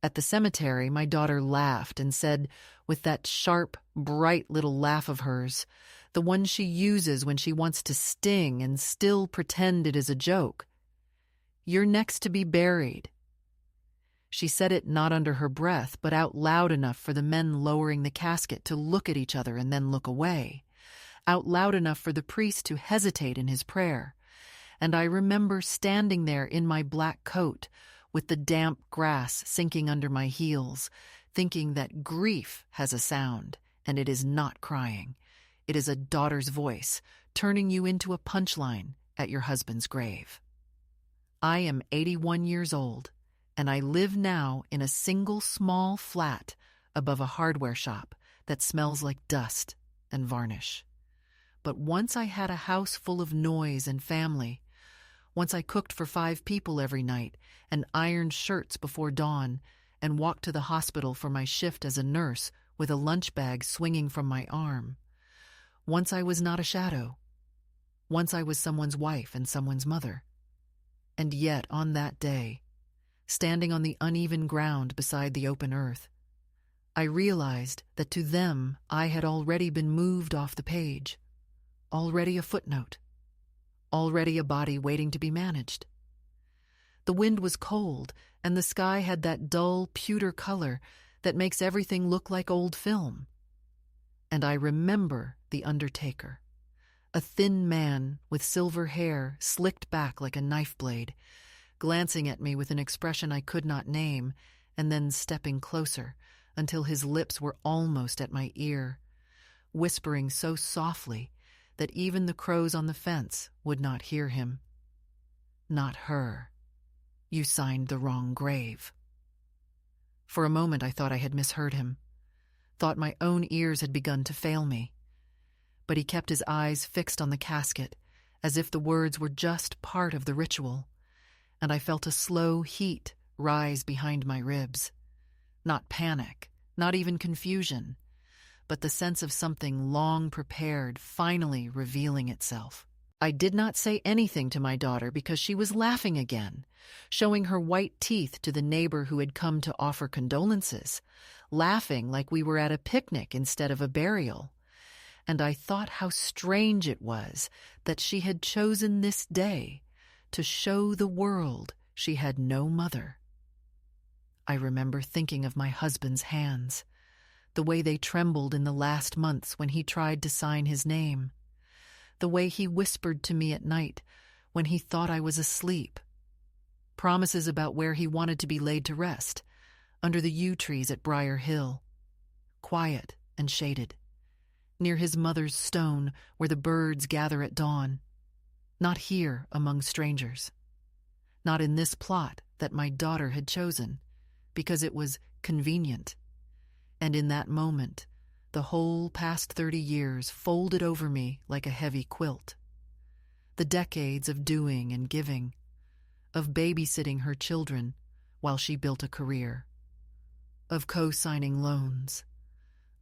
At the cemetery, my daughter laughed and said, with that sharp, bright little laugh of hers, the one she uses when she wants to sting and still pretend it is a joke, "You're next to be buried." She said it not under her breath, but out loud enough for the men lowering the casket to look at each other and then look away, out loud enough for the priest to hesitate in his prayer. And I remember standing there in my black coat, with the damp grass sinking under my heels, thinking that grief has a sound, and it is not crying. It is a daughter's voice, turning you into a punchline at your husband's grave. I am 81 years old, and I live now in a single small flat above a hardware shop that smells like dust and varnish. But once I had a house full of noise and family. Once I cooked for 5 people every night and ironed shirts before dawn and walked to the hospital for my shift as a nurse with a lunch bag swinging from my arm. Once I was not a shadow. Once I was someone's wife and someone's mother. And yet on that day, standing on the uneven ground beside the open earth, I realized that to them I had already been moved off the page, already a footnote. Already a body waiting to be managed. The wind was cold, and the sky had that dull, pewter color that makes everything look like old film. And I remember the Undertaker, a thin man with silver hair slicked back like a knife blade, glancing at me with an expression I could not name, and then stepping closer until his lips were almost at my ear, whispering so softly that even the crows on the fence would not hear him. "Not her. You signed the wrong grave." For a moment I thought I had misheard him, thought my own ears had begun to fail me. But he kept his eyes fixed on the casket, as if the words were just part of the ritual, and I felt a slow heat rise behind my ribs. Not panic, not even confusion, but the sense of something long prepared finally revealing itself. I did not say anything to my daughter because she was laughing again, showing her white teeth to the neighbor who had come to offer condolences, laughing like we were at a picnic instead of a burial. And I thought how strange it was that she had chosen this day to show the world she had no mother. I remember thinking of my husband's hands, the way they trembled in the last months when he tried to sign his name, the way he whispered to me at night when he thought I was asleep, promises about where he wanted to be laid to rest, under the yew trees at Briar Hill, quiet and shaded, near his mother's stone where the birds gather at dawn, not here among strangers, not in this plot that my daughter had chosen, because it was convenient. And in that moment, the whole past 30 years folded over me like a heavy quilt. The decades of doing and giving, of babysitting her children while she built a career, of co-signing loans,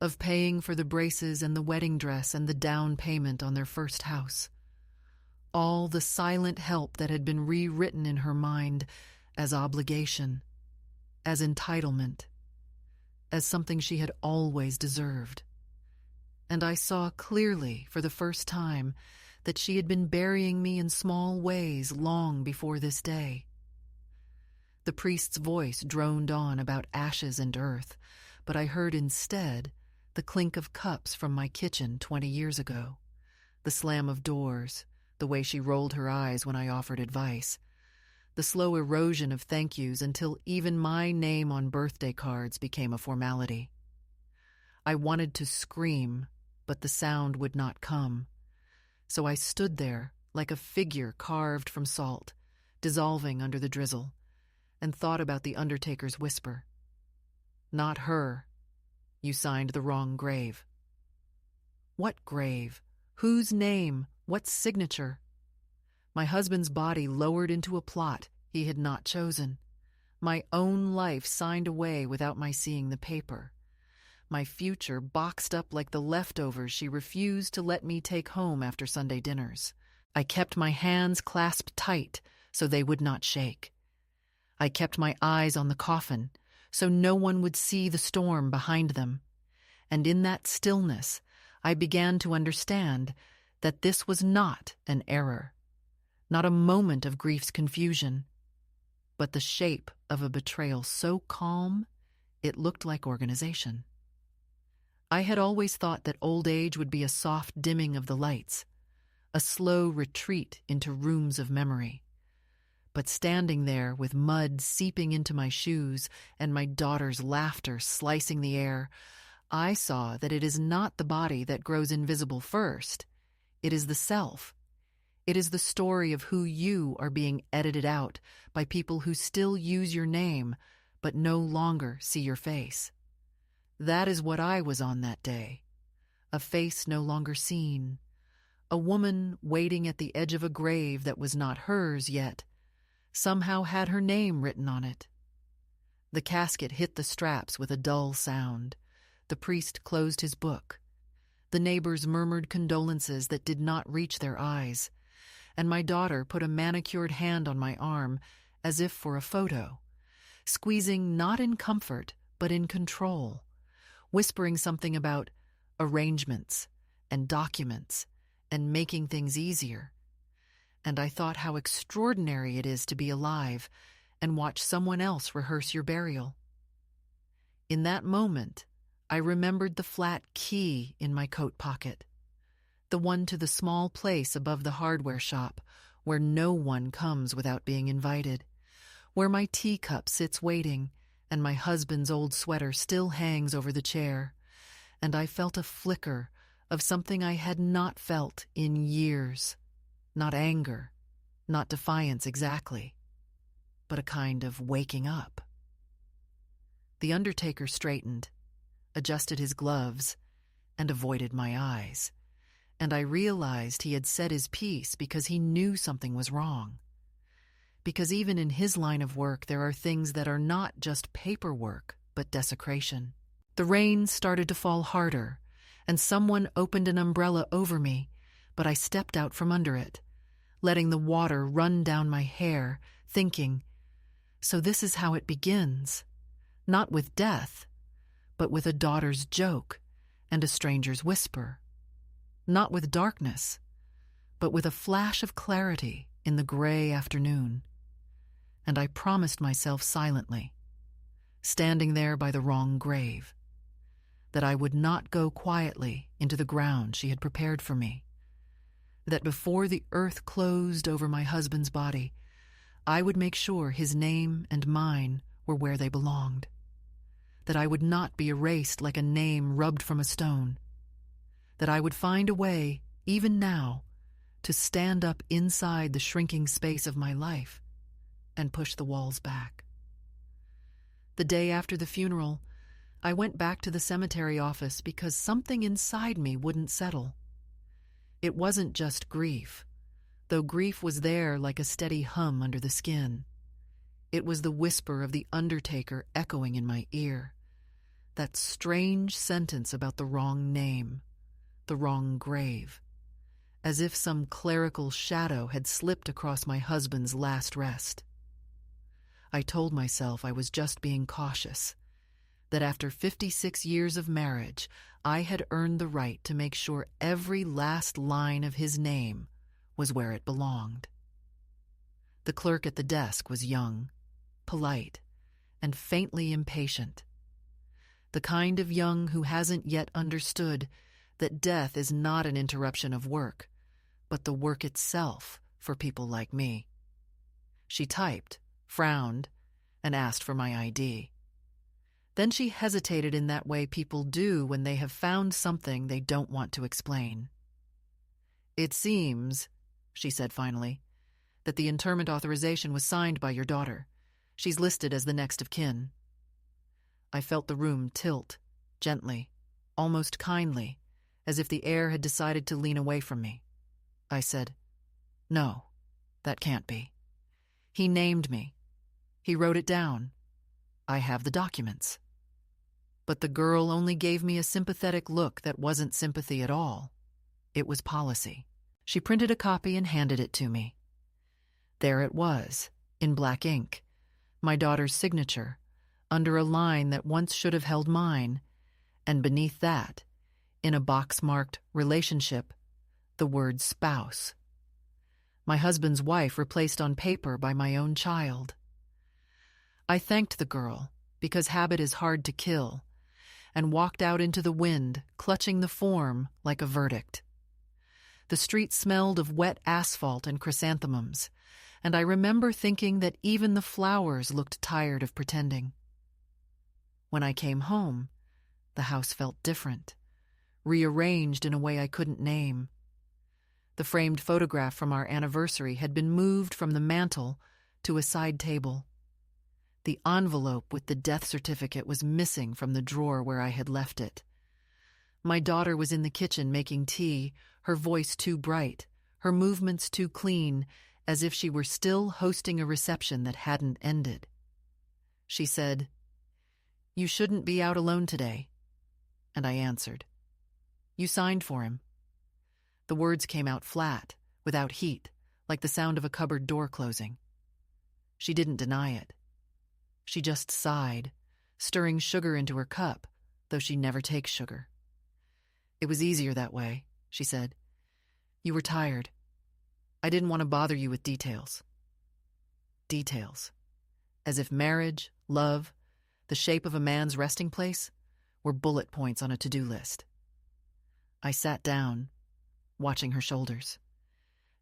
of paying for the braces and the wedding dress and the down payment on their first house. All the silent help that had been rewritten in her mind as obligation, as entitlement, as something she had always deserved. And I saw clearly for the first time that she had been burying me in small ways long before this day. The priest's voice droned on about ashes and earth, but I heard instead the clink of cups from my kitchen 20 years ago, the slam of doors, the way she rolled her eyes when I offered advice, the slow erosion of thank yous until even my name on birthday cards became a formality. I wanted to scream, but the sound would not come. So I stood there like a figure carved from salt, dissolving under the drizzle, and thought about the Undertaker's whisper. "Not her. You signed the wrong grave." What grave? Whose name? What signature? My husband's body lowered into a plot he had not chosen. My own life signed away without my seeing the paper. My future boxed up like the leftovers she refused to let me take home after Sunday dinners. I kept my hands clasped tight so they would not shake. I kept my eyes on the coffin so no one would see the storm behind them. And in that stillness, I began to understand that this was not an error, not a moment of grief's confusion, but the shape of a betrayal so calm it looked like organization. I had always thought that old age would be a soft dimming of the lights, a slow retreat into rooms of memory. But standing there with mud seeping into my shoes and my daughter's laughter slicing the air, I saw that it is not the body that grows invisible first. It is the self. It is the story of who you are being edited out by people who still use your name but no longer see your face. That is what I was on that day. A face no longer seen. A woman waiting at the edge of a grave that was not hers yet, somehow had her name written on it. The casket hit the straps with a dull sound. The priest closed his book. The neighbors murmured condolences that did not reach their eyes, and my daughter put a manicured hand on my arm as if for a photo, squeezing not in comfort but in control, whispering something about arrangements and documents and making things easier. And I thought how extraordinary it is to be alive and watch someone else rehearse your burial. In that moment, I remembered the flat key in my coat pocket, the one to the small place above the hardware shop where no one comes without being invited, where my teacup sits waiting and my husband's old sweater still hangs over the chair, and I felt a flicker of something I had not felt in years. Not anger, not defiance exactly, but a kind of waking up. The Undertaker straightened, adjusted his gloves, and avoided my eyes, and I realized he had said his piece because he knew something was wrong. Because even in his line of work there are things that are not just paperwork, but desecration. The rain started to fall harder, and someone opened an umbrella over me, but I stepped out from under it, letting the water run down my hair, thinking, so this is how it begins, not with death, but with a daughter's joke and a stranger's whisper, not with darkness, but with a flash of clarity in the gray afternoon. And I promised myself silently, standing there by the wrong grave, that I would not go quietly into the ground she had prepared for me, that before the earth closed over my husband's body, I would make sure his name and mine were where they belonged, that I would not be erased like a name rubbed from a stone, that I would find a way, even now, to stand up inside the shrinking space of my life and push the walls back. The day after the funeral, I went back to the cemetery office because something inside me wouldn't settle. It wasn't just grief, though grief was there like a steady hum under the skin. It was the whisper of the Undertaker echoing in my ear, that strange sentence about the wrong name, the wrong grave, as if some clerical shadow had slipped across my husband's last rest. I told myself I was just being cautious, that after 56 years of marriage, I had earned the right to make sure every last line of his name was where it belonged. The clerk at the desk was young, polite, and faintly impatient. The kind of young who hasn't yet understood that death is not an interruption of work, but the work itself for people like me. She typed, frowned, and asked for my ID. Then she hesitated in that way people do when they have found something they don't want to explain. "It seems," she said finally, "that the interment authorization was signed by your daughter. She's listed as the next of kin." I felt the room tilt, gently, almost kindly, as if the air had decided to lean away from me. I said, "No, that can't be. He named me. He wrote it down. I have the documents." But the girl only gave me a sympathetic look that wasn't sympathy at all. It was policy. She printed a copy and handed it to me. There it was, in black ink, my daughter's signature, under a line that once should have held mine, and beneath that, in a box marked relationship, the word spouse. My husband's wife replaced on paper by my own child. I thanked the girl, because habit is hard to kill, and walked out into the wind, clutching the form like a verdict. The street smelled of wet asphalt and chrysanthemums, and I remember thinking that even the flowers looked tired of pretending. When I came home, the house felt different, rearranged in a way I couldn't name. The framed photograph from our anniversary had been moved from the mantel to a side table. The envelope with the death certificate was missing from the drawer where I had left it. My daughter was in the kitchen making tea, her voice too bright, her movements too clean, as if she were still hosting a reception that hadn't ended. She said, "You shouldn't be out alone today." And I answered, "You signed for him." The words came out flat, without heat, like the sound of a cupboard door closing. She didn't deny it. She just sighed, stirring sugar into her cup, though she never takes sugar. "It was easier that way," she said. "You were tired. I didn't want to bother you with details." Details. As if marriage, love, the shape of a man's resting place, were bullet points on a to-do list. I sat down, watching her shoulders,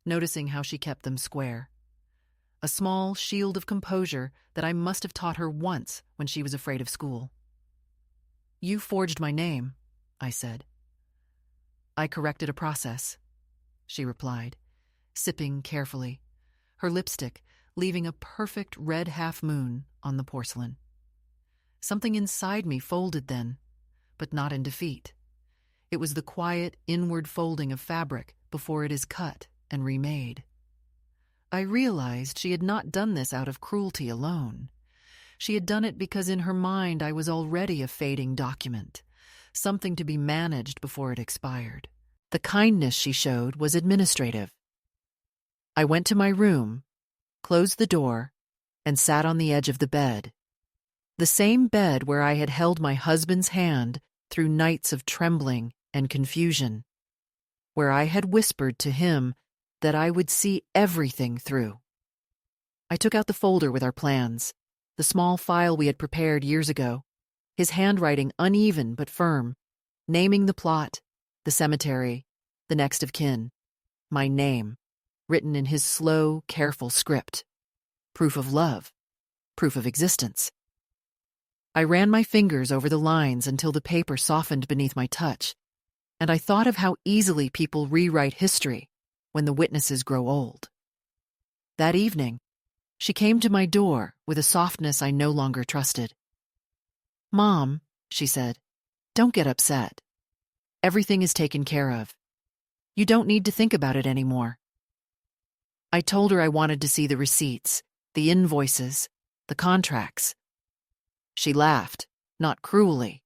noticing how she kept them square. A small shield of composure that I must have taught her once when she was afraid of school. "You forged my name," I said. "I corrected a process," she replied, sipping carefully, her lipstick leaving a perfect red half-moon on the porcelain. Something inside me folded then, but not in defeat. It was the quiet inward folding of fabric before it is cut and remade. I realized she had not done this out of cruelty alone. She had done it because in her mind I was already a fading document, something to be managed before it expired. The kindness she showed was administrative. I went to my room, closed the door, and sat on the edge of the bed. The same bed where I had held my husband's hand through nights of trembling and confusion, where I had whispered to him that I would see everything through. I took out the folder with our plans, the small file we had prepared years ago, his handwriting uneven but firm, naming the plot, the cemetery, the next of kin, my name, written in his slow, careful script. Proof of love, proof of existence. I ran my fingers over the lines until the paper softened beneath my touch, and I thought of how easily people rewrite history when the witnesses grow old. That evening, she came to my door with a softness I no longer trusted. "Mom," she said, "don't get upset. Everything is taken care of. You don't need to think about it anymore." I told her I wanted to see the receipts, the invoices, the contracts. She laughed, not cruelly,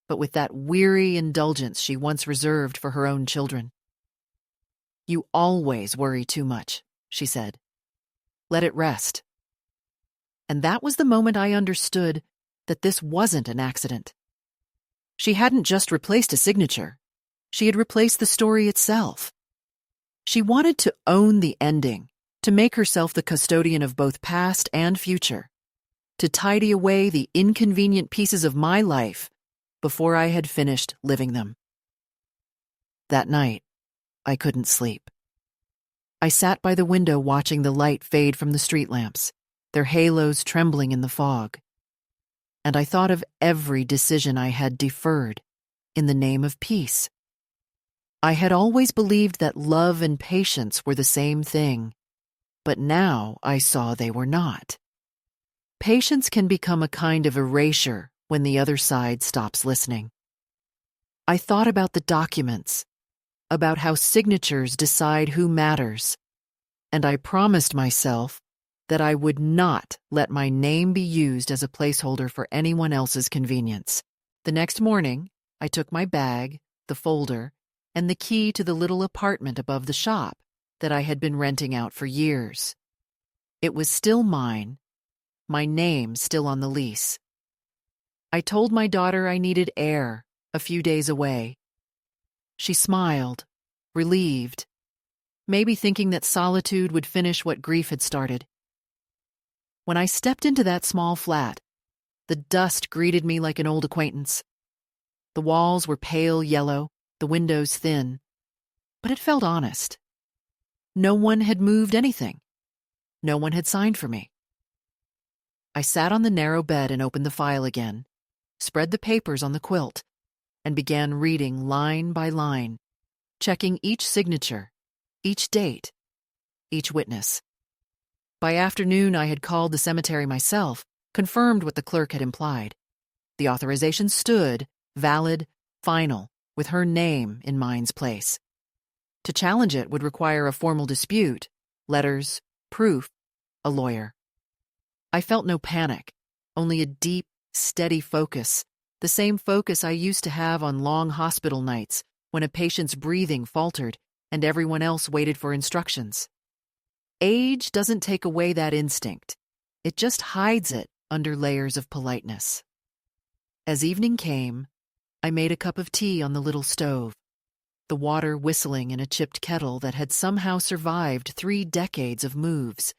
but with that weary indulgence she once reserved for her own children. "You always worry too much," she said. "Let it rest." And that was the moment I understood that this wasn't an accident. She hadn't just replaced a signature. She had replaced the story itself. She wanted to own the ending, to make herself the custodian of both past and future, to tidy away the inconvenient pieces of my life before I had finished living them. That night, I couldn't sleep. I sat by the window watching the light fade from the street lamps, their halos trembling in the fog. And I thought of every decision I had deferred in the name of peace. I had always believed that love and patience were the same thing, but now I saw they were not. Patience can become a kind of erasure when the other side stops listening. I thought about the documents, about how signatures decide who matters, and I promised myself that I would not let my name be used as a placeholder for anyone else's convenience. The next morning, I took my bag, the folder, and the key to the little apartment above the shop that I had been renting out for years. It was still mine, my name still on the lease, I told my daughter I needed air a few days away. She smiled, relieved, maybe thinking that solitude would finish what grief had started. When I stepped into that small flat, the dust greeted me like an old acquaintance. The walls were pale yellow, the windows thin, but it felt honest. No one had moved anything. No one had signed for me. I sat on the narrow bed and opened the file again, spread the papers on the quilt, and began reading line by line, checking each signature, each date, each witness. By afternoon, I had called the cemetery myself, confirmed what the clerk had implied. The authorization stood, valid, final, with her name in mine's place. To challenge it would require a formal dispute, letters, proof, a lawyer. I felt no panic, only a deep, steady focus, the same focus I used to have on long hospital nights when a patient's breathing faltered and everyone else waited for instructions. Age doesn't take away that instinct. It just hides it under layers of politeness. As evening came, I made a cup of tea on the little stove, the water whistling in a chipped kettle that had somehow survived 3 decades of moves,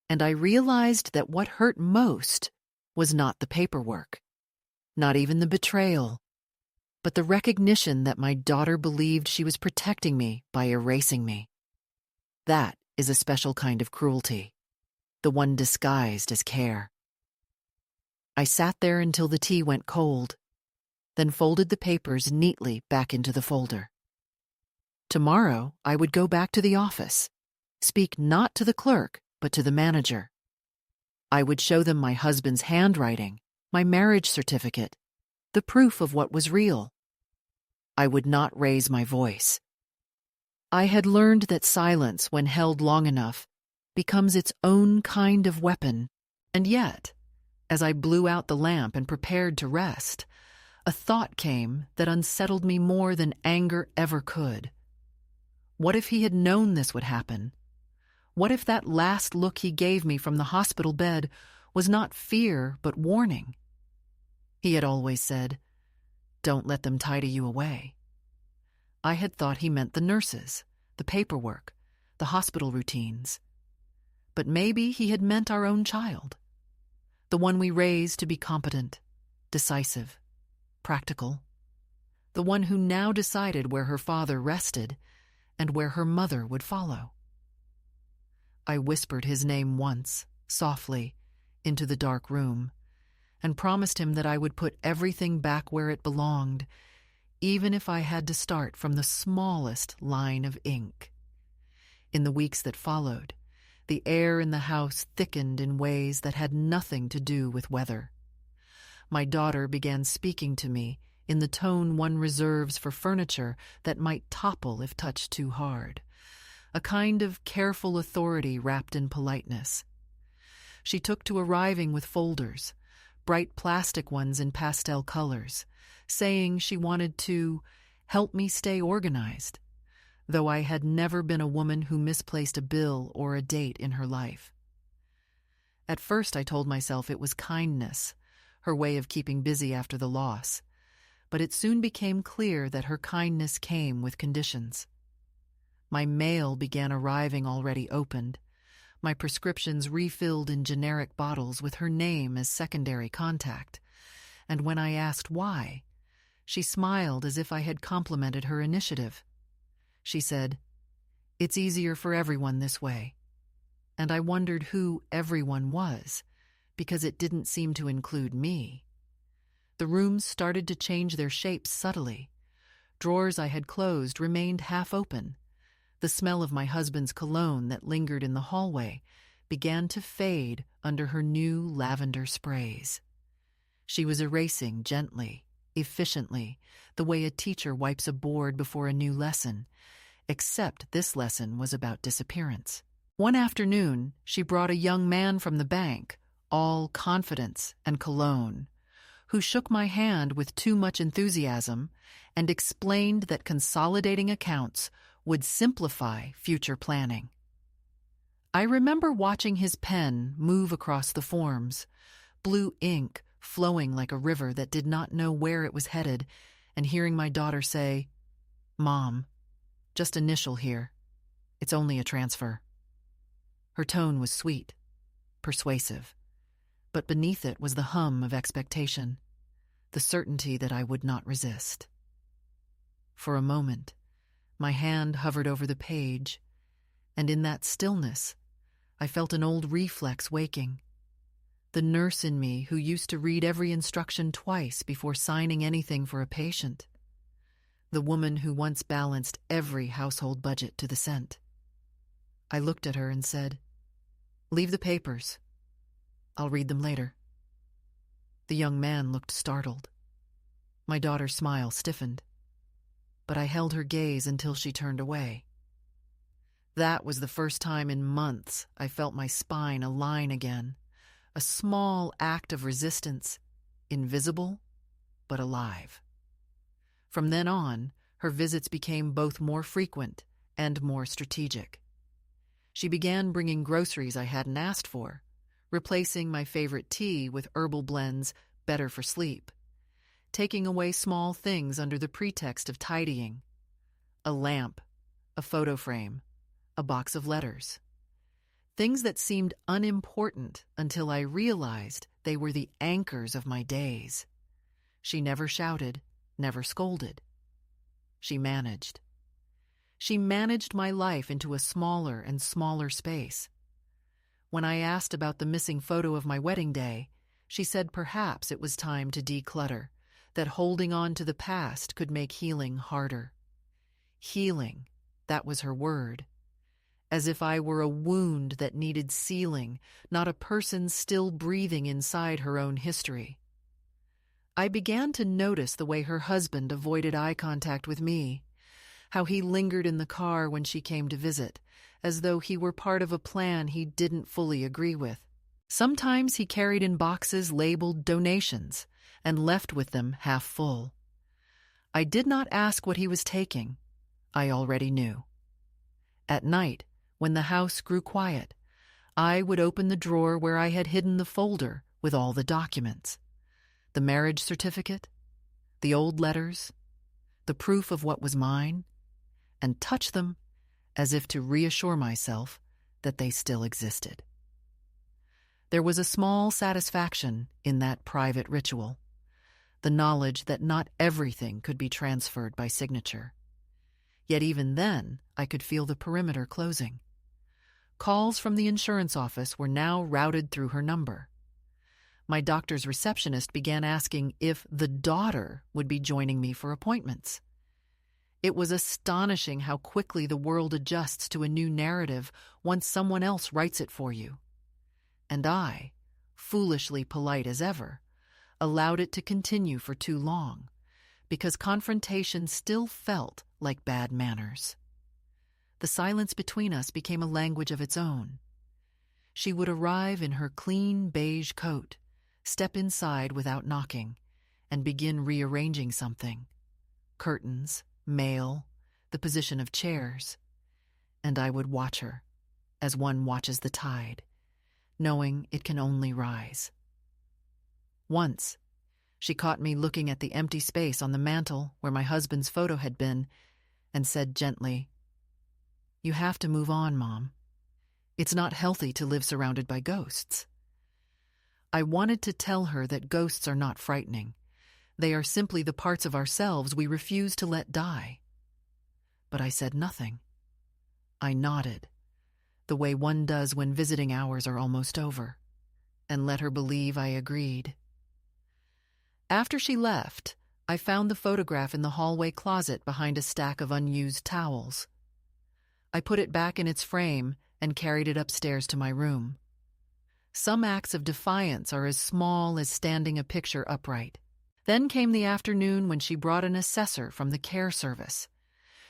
and I realized that what hurt most was not the paperwork, not even the betrayal, but the recognition that my daughter believed she was protecting me by erasing me. That is a special kind of cruelty, the one disguised as care. I sat there until the tea went cold, then folded the papers neatly back into the folder. Tomorrow, I would go back to the office, speak not to the clerk, but to the manager. I would show them my husband's handwriting, my marriage certificate, the proof of what was real. I would not raise my voice. I had learned that silence, when held long enough, becomes its own kind of weapon, and yet, as I blew out the lamp and prepared to rest, a thought came that unsettled me more than anger ever could. What if he had known this would happen? What if that last look he gave me from the hospital bed was not fear but warning? He had always said, "Don't let them tidy you away." I had thought he meant the nurses, the paperwork, the hospital routines. But maybe he had meant our own child, the one we raised to be competent, decisive, practical, the one who now decided where her father rested and where her mother would follow. I whispered his name once, softly, into the dark room, and promised him that I would put everything back where it belonged, even if I had to start from the smallest line of ink. In the weeks that followed, the air in the house thickened in ways that had nothing to do with weather. My daughter began speaking to me in the tone one reserves for furniture that might topple if touched too hard, a kind of careful authority wrapped in politeness. She took to arriving with folders, bright plastic ones in pastel colors, saying she wanted to help me stay organized, though I had never been a woman who misplaced a bill or a date in her life. At first I told myself it was kindness, her way of keeping busy after the loss, but it soon became clear that her kindness came with conditions. My mail began arriving already opened, my prescriptions refilled in generic bottles with her name as secondary contact, and when I asked why, she smiled as if I had complimented her initiative. She said, "It's easier for everyone this way," and I wondered who everyone was, because it didn't seem to include me. The rooms started to change their shapes subtly. Drawers I had closed remained half open. The smell of my husband's cologne that lingered in the hallway began to fade under her new lavender sprays. She was erasing gently, efficiently, the way a teacher wipes a board before a new lesson, except this lesson was about disappearance. One afternoon, she brought a young man from the bank, all confidence and cologne, who shook my hand with too much enthusiasm and explained that consolidating accounts would simplify future planning. I remember watching his pen move across the forms, blue ink flowing like a river that did not know where it was headed, and hearing my daughter say, "Mom, just initial here. It's only a transfer." Her tone was sweet, persuasive, but beneath it was the hum of expectation, the certainty that I would not resist. For a moment, my hand hovered over the page, and in that stillness, I felt an old reflex waking. The nurse in me who used to read every instruction twice before signing anything for a patient. The woman who once balanced every household budget to the cent. I looked at her and said, "Leave the papers. I'll read them later." The young man looked startled. My daughter's smile stiffened, but I held her gaze until she turned away. That was the first time in months I felt my spine align again, a small act of resistance, invisible but alive. From then on, her visits became both more frequent and more strategic. She began bringing groceries I hadn't asked for, replacing my favorite tea with herbal blends better for sleep, taking away small things under the pretext of tidying: a lamp, a photo frame, a box of letters. Things that seemed unimportant until I realized they were the anchors of my days. She never shouted, never scolded. She managed. She managed my life into a smaller and smaller space. When I asked about the missing photo of my wedding day, she said perhaps it was time to declutter, that holding on to the past could make healing harder. Healing, that was her word. As if I were a wound that needed sealing, not a person still breathing inside her own history. I began to notice the way her husband avoided eye contact with me, how he lingered in the car when she came to visit, as though he were part of a plan he didn't fully agree with. Sometimes he carried in boxes labeled donations and left with them half full. I did not ask what he was taking. I already knew. At night, when the house grew quiet, I would open the drawer where I had hidden the folder with all the documents: the marriage certificate, the old letters, the proof of what was mine, and touch them as if to reassure myself that they still existed. There was a small satisfaction in that private ritual, the knowledge that not everything could be transferred by signature. Yet even then, I could feel the perimeter closing. Calls from the insurance office were now routed through her number. My doctor's receptionist began asking if the daughter would be joining me for appointments. It was astonishing how quickly the world adjusts to a new narrative once someone else writes it for you. And I, foolishly polite as ever, allowed it to continue for too long, because confrontation still felt like bad manners. The silence between us became a language of its own. She would arrive in her clean beige coat, step inside without knocking, and begin rearranging something: curtains, mail, the position of chairs. And I would watch her, as one watches the tide, knowing it can only rise. Once, she caught me looking at the empty space on the mantel where my husband's photo had been, and said gently, "You have to move on, Mom. It's not healthy to live surrounded by ghosts." I wanted to tell her that ghosts are not frightening. They are simply the parts of ourselves we refuse to let die. But I said nothing. I nodded, the way one does when visiting hours are almost over, and let her believe I agreed. After she left, I found the photograph in the hallway closet behind a stack of unused towels. I put it back in its frame and carried it upstairs to my room. Some acts of defiance are as small as standing a picture upright. Then came the afternoon when she brought an assessor from the care service.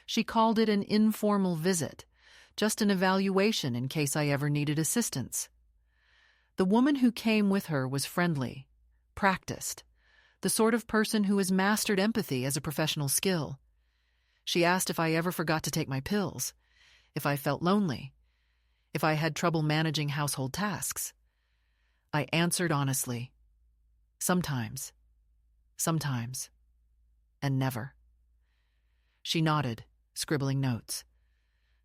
She called it an informal visit, just an evaluation in case I ever needed assistance. The woman who came with her was friendly, practiced, the sort of person who has mastered empathy as a professional skill. She asked if I ever forgot to take my pills, if I felt lonely, if I had trouble managing household tasks. I answered honestly, Sometimes, sometimes, and never. She nodded, scribbling notes.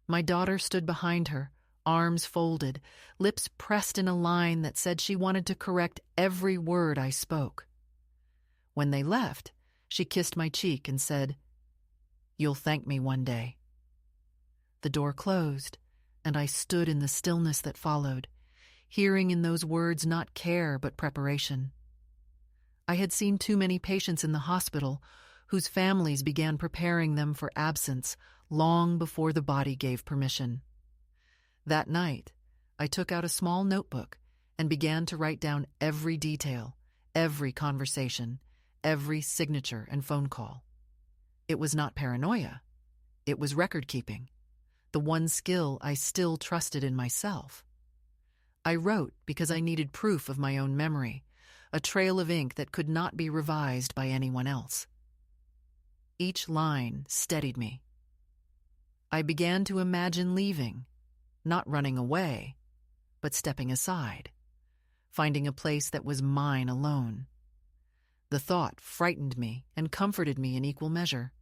My daughter stood behind her, arms folded, lips pressed in a line that said she wanted to correct every word I spoke. When they left, she kissed my cheek and said, "You'll thank me one day." The door closed, and I stood in the stillness that followed, hearing in those words not care but preparation. I had seen too many patients in the hospital whose families began preparing them for absence long before the body gave permission. That night, I took out a small notebook and began to write down every detail, every conversation, every signature and phone call. It was not paranoia. It was record-keeping, the one skill I still trusted in myself. I wrote because I needed proof of my own memory, a trail of ink that could not be revised by anyone else. Each line steadied me. I began to imagine leaving, not running away, but stepping aside, finding a place that was mine alone. The thought frightened me and comforted me in equal measure.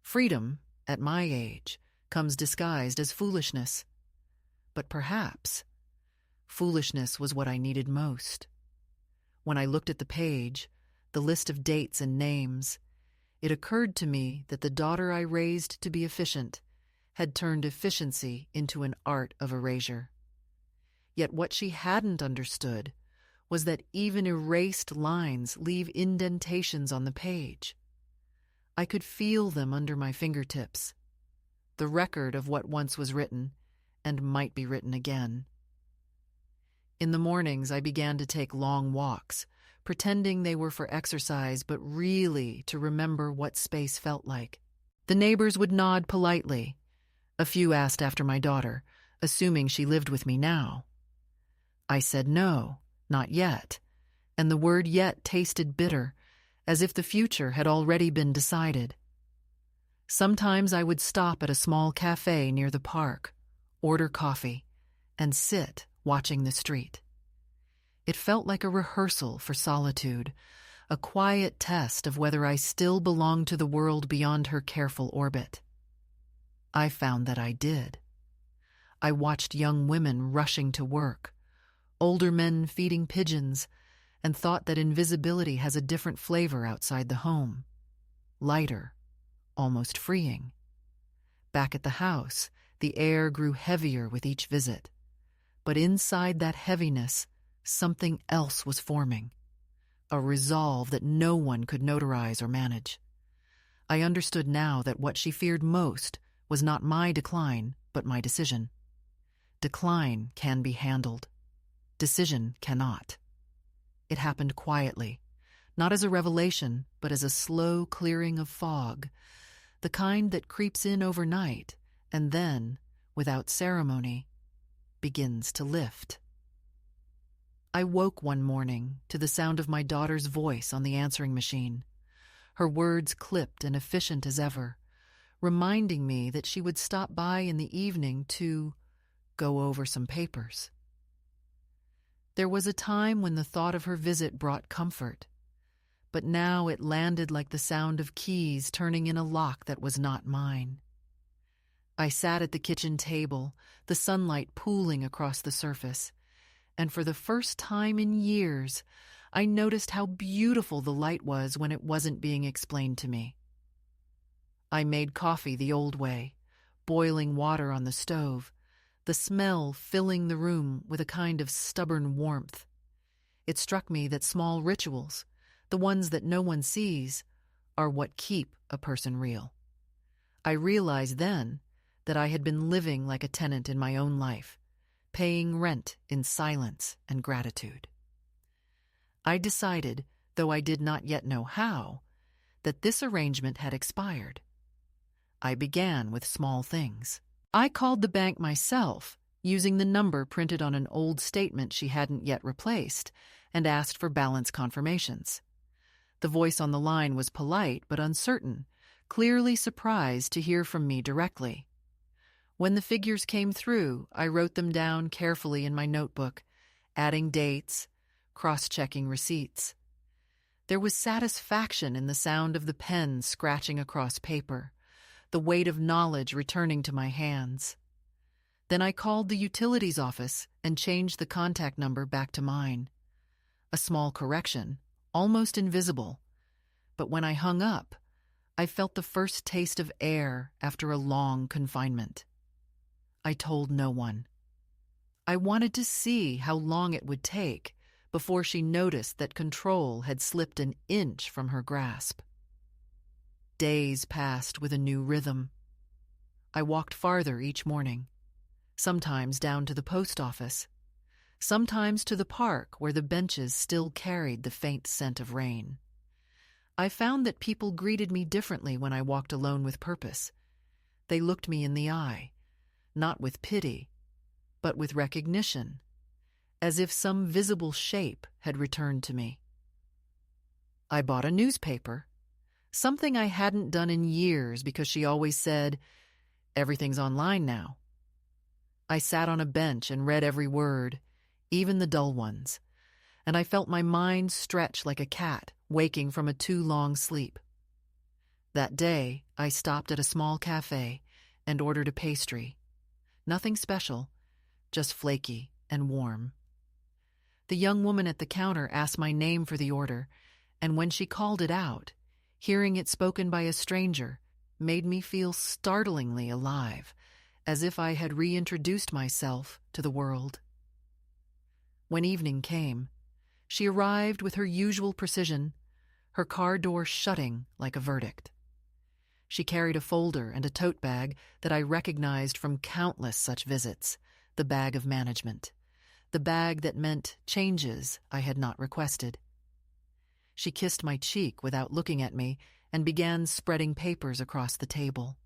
Freedom, at my age, comes disguised as foolishness. But perhaps foolishness was what I needed most. When I looked at the page, the list of dates and names, it occurred to me that the daughter I raised to be efficient had turned efficiency into an art of erasure. Yet what she hadn't understood was that even erased lines leave indentations on the page. I could feel them under my fingertips, the record of what once was written and might be written again. In the mornings, I began to take long walks, pretending they were for exercise, but really to remember what space felt like. The neighbors would nod politely. A few asked after my daughter, assuming she lived with me now. I said no, not yet, and the word yet tasted bitter, as if the future had already been decided. Sometimes I would stop at a small cafe near the park, order coffee, and sit watching the street. It felt like a rehearsal for solitude, a quiet test of whether I still belonged to the world beyond her careful orbit. I found that I did. I watched young women rushing to work, older men feeding pigeons, and thought that invisibility has a different flavor outside the home. Lighter, almost freeing. Back at the house, the air grew heavier with each visit. But inside that heaviness, something else was forming, a resolve that no one could notarize or manage. I understood now that what she feared most was not my decline, but my decision. Decline can be handled. Decision cannot. It happened quietly, not as a revelation, but as a slow clearing of fog, the kind that creeps in overnight and then, without ceremony, begins to lift. I woke one morning to the sound of my daughter's voice on the answering machine, her words clipped and efficient as ever, reminding me that she would stop by in the evening to go over some papers. There was a time when the thought of her visit brought comfort, but now it landed like the sound of keys turning in a lock that was not mine. I sat at the kitchen table, the sunlight pooling across the surface, and for the first time in years, I noticed how beautiful the light was when it wasn't being explained to me. I made coffee the old way, boiling water on the stove, the smell filling the room with a kind of stubborn warmth. It struck me that small rituals, the ones that no one sees, are what keep a person real. I realized then that I had been living like a tenant in my own life, paying rent in silence and gratitude. I decided, though I did not yet know how, that this arrangement had expired. I began with small things. I called the bank myself, using the number printed on an old statement she hadn't yet replaced, and asked for balance confirmations. The voice on the line was polite but uncertain, clearly surprised to hear from me directly. When the figures came through, I wrote them down carefully in my notebook, adding dates, cross-checking receipts. There was satisfaction in the sound of the pen scratching across paper, the weight of knowledge returning to my hands. Then I called the utilities office and changed the contact number back to mine. A small correction, almost invisible, but when I hung up, I felt the first taste of air after a long confinement. I told no one. I wanted to see how long it would take before she noticed that control had slipped an inch from her grasp. Days passed with a new rhythm. I walked farther each morning, sometimes down to the post office, sometimes to the park where the benches still carried the faint scent of rain. I found that people greeted me differently when I walked alone with purpose. They looked me in the eye, not with pity, but with recognition, as if some visible shape had returned to me. I bought a newspaper, something I hadn't done in years because she always said, "Everything's online now." I sat on a bench and read every word, even the dull ones, and I felt my mind stretch like a cat waking from a too long sleep. That day, I stopped at a small cafe and ordered a pastry. Nothing special, just flaky and warm. The young woman at the counter asked my name for the order, and when she called it out, hearing it spoken by a stranger made me feel startlingly alive, as if I had reintroduced myself to the world. When evening came, she arrived with her usual precision, her car door shutting like a verdict. She carried a folder and a tote bag that I recognized from countless such visits, the bag of management, the bag that meant changes I had not requested. She kissed my cheek without looking at me and began spreading papers across the table.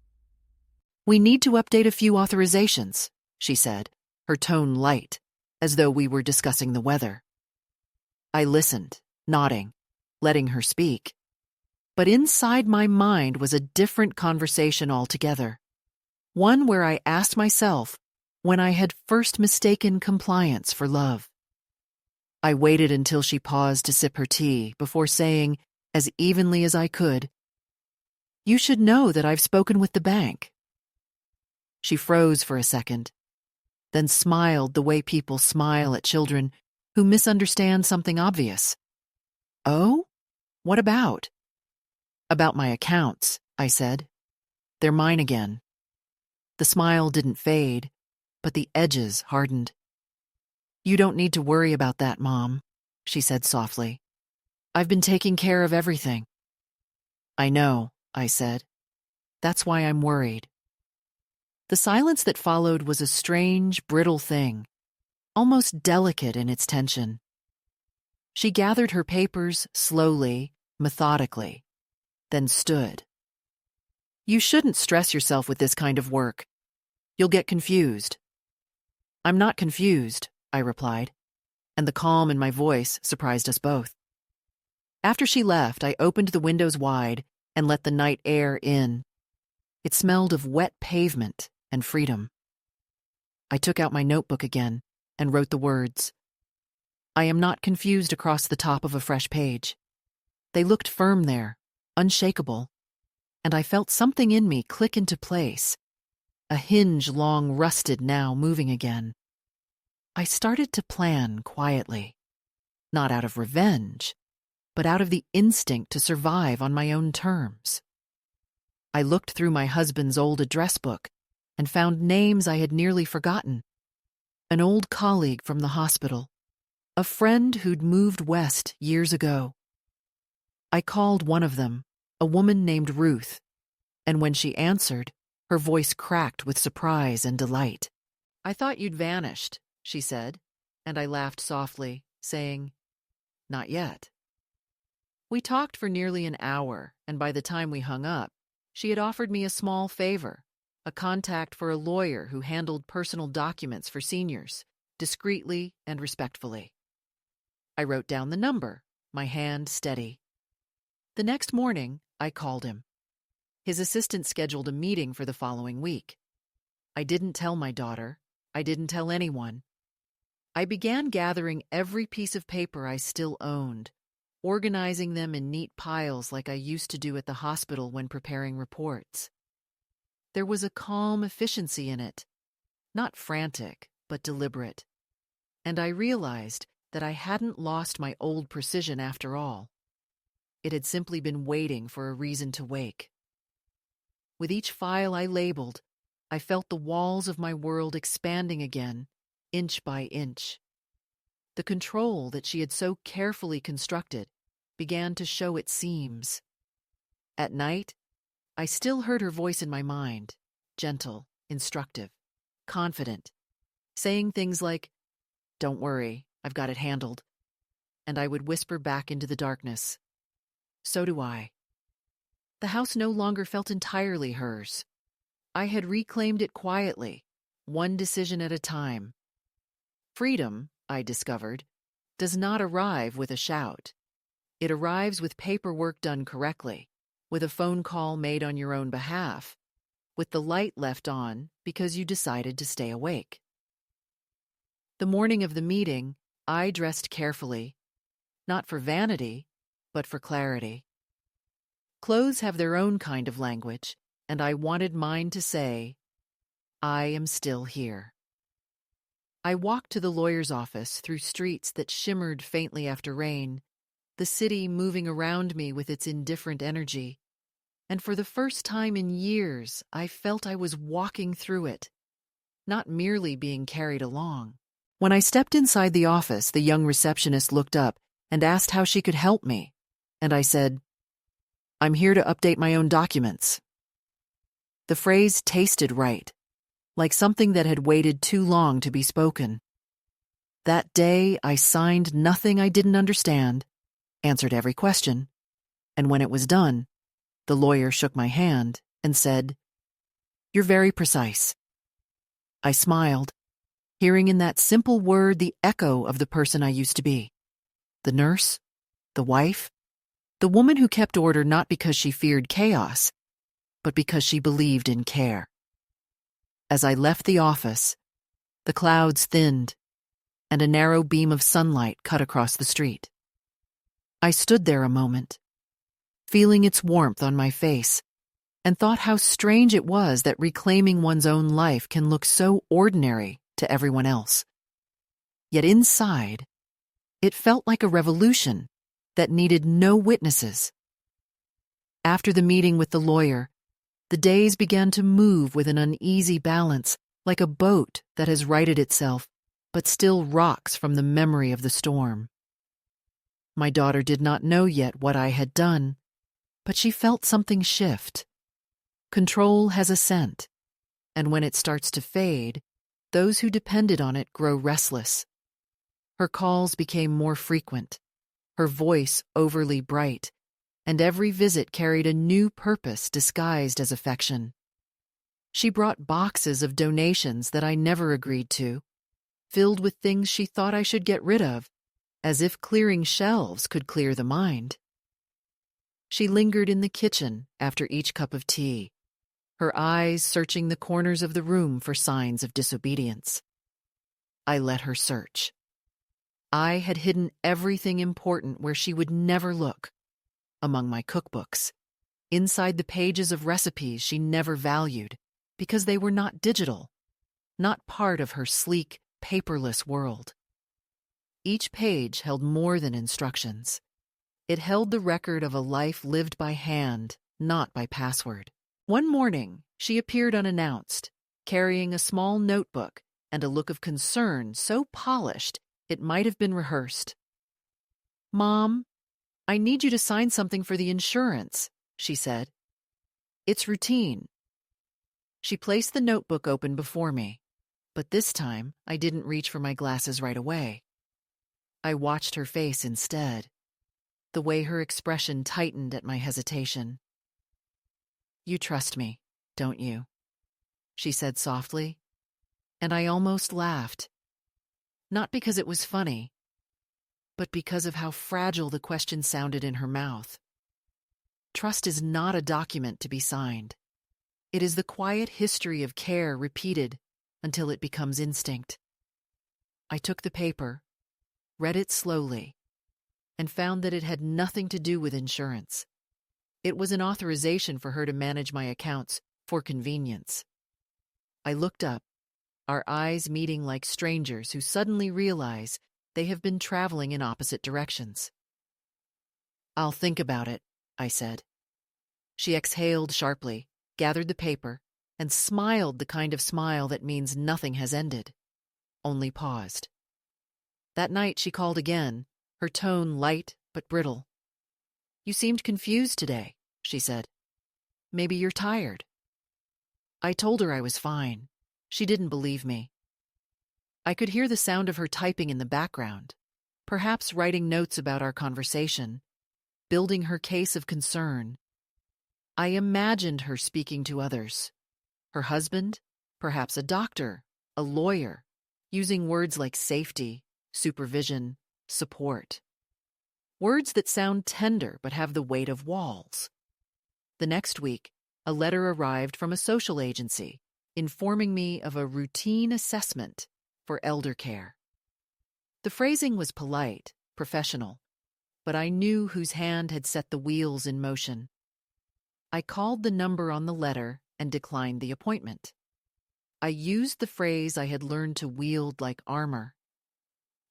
"We need to update a few authorizations," she said, her tone light, as though we were discussing the weather. I listened, nodding, letting her speak. But inside my mind was a different conversation altogether, one where I asked myself when I had first mistaken compliance for love. I waited until she paused to sip her tea before saying, as evenly as I could, "You should know that I've spoken with the bank." She froze for a second, then smiled the way people smile at children who misunderstand something obvious. "Oh? What about?" "About my accounts," I said. "They're mine again." The smile didn't fade, but the edges hardened. "You don't need to worry about that, Mom," she said softly. "I've been taking care of everything." "I know," I said. "That's why I'm worried." The silence that followed was a strange, brittle thing, almost delicate in its tension. She gathered her papers slowly, methodically, then stood. "You shouldn't stress yourself with this kind of work. You'll get confused." "I'm not confused," I replied, and the calm in my voice surprised us both. After she left, I opened the windows wide and let the night air in. It smelled of wet pavement and freedom. I took out my notebook again and wrote the words. "I am not confused" across the top of a fresh page. They looked firm there, unshakable, and I felt something in me click into place, a hinge long rusted now moving again. I started to plan quietly, not out of revenge, but out of the instinct to survive on my own terms. I looked through my husband's old address book and found names I had nearly forgotten. An old colleague from the hospital, a friend who'd moved west years ago. I called one of them, a woman named Ruth, and when she answered, her voice cracked with surprise and delight. "I thought you'd vanished," she said, and I laughed softly, saying, "Not yet." We talked for nearly an hour, and by the time we hung up, she had offered me a small favor, a contact for a lawyer who handled personal documents for seniors, discreetly and respectfully. I wrote down the number, my hand steady. The next morning, I called him. His assistant scheduled a meeting for the following week. I didn't tell my daughter. I didn't tell anyone. I began gathering every piece of paper I still owned, organizing them in neat piles like I used to do at the hospital when preparing reports. There was a calm efficiency in it, not frantic, but deliberate. And I realized that I hadn't lost my old precision after all. It had simply been waiting for a reason to wake. With each file I labeled, I felt the walls of my world expanding again, inch by inch. The control that she had so carefully constructed began to show its seams. At night, I still heard her voice in my mind, gentle, instructive, confident, saying things like, "Don't worry, I've got it handled." And I would whisper back into the darkness, "So do I." The house no longer felt entirely hers. I had reclaimed it quietly, one decision at a time. Freedom, I discovered, does not arrive with a shout. It arrives with paperwork done correctly, with a phone call made on your own behalf, with the light left on because you decided to stay awake. The morning of the meeting, I dressed carefully, not for vanity, but for clarity. Clothes have their own kind of language, and I wanted mine to say, "I am still here." I walked to the lawyer's office through streets that shimmered faintly after rain, the city moving around me with its indifferent energy. And for the first time in years, I felt I was walking through it, not merely being carried along. When I stepped inside the office, the young receptionist looked up and asked how she could help me, and I said, "I'm here to update my own documents." The phrase tasted right, like something that had waited too long to be spoken. That day, I signed nothing I didn't understand, answered every question, and when it was done, the lawyer shook my hand and said, "You're very precise." I smiled, hearing in that simple word the echo of the person I used to be. The nurse, the wife, the woman who kept order not because she feared chaos, but because she believed in care. As I left the office, the clouds thinned, and a narrow beam of sunlight cut across the street. I stood there a moment, feeling its warmth on my face, and thought how strange it was that reclaiming one's own life can look so ordinary to everyone else. Yet inside, it felt like a revolution that needed no witnesses. After the meeting with the lawyer, the days began to move with an uneasy balance, like a boat that has righted itself, but still rocks from the memory of the storm. My daughter did not know yet what I had done, but she felt something shift. Control has a scent, and when it starts to fade, those who depended on it grow restless. Her calls became more frequent, her voice overly bright, and every visit carried a new purpose disguised as affection. She brought boxes of donations that I never agreed to, filled with things she thought I should get rid of, as if clearing shelves could clear the mind. She lingered in the kitchen after each cup of tea, her eyes searching the corners of the room for signs of disobedience. I let her search. I had hidden everything important where she would never look. Among my cookbooks, inside the pages of recipes she never valued because they were not digital, not part of her sleek, paperless world. Each page held more than instructions. It held the record of a life lived by hand, not by password. One morning, she appeared unannounced, carrying a small notebook and a look of concern so polished it might have been rehearsed. "Mom, I need you to sign something for the insurance," she said. "It's routine." She placed the notebook open before me, but this time I didn't reach for my glasses right away. I watched her face instead, the way her expression tightened at my hesitation. "You trust me, don't you?" she said softly, and I almost laughed. Not because it was funny, but because of how fragile the question sounded in her mouth. Trust is not a document to be signed. It is the quiet history of care repeated until it becomes instinct. I took the paper, read it slowly, and found that it had nothing to do with insurance. It was an authorization for her to manage my accounts for convenience. I looked up, our eyes meeting like strangers who suddenly realize they have been traveling in opposite directions. "I'll think about it," I said. She exhaled sharply, gathered the paper, and smiled the kind of smile that means nothing has ended, only paused. That night she called again, her tone light but brittle. "You seemed confused today," she said. "Maybe you're tired." I told her I was fine. She didn't believe me. I could hear the sound of her typing in the background, perhaps writing notes about our conversation, building her case of concern. I imagined her speaking to others. Her husband, perhaps a doctor, a lawyer, using words like safety, supervision, support. Words that sound tender but have the weight of walls. The next week, a letter arrived from a social agency informing me of a routine assessment for elder care. The phrasing was polite, professional, but I knew whose hand had set the wheels in motion. I called the number on the letter and declined the appointment. I used the phrase I had learned to wield like armor.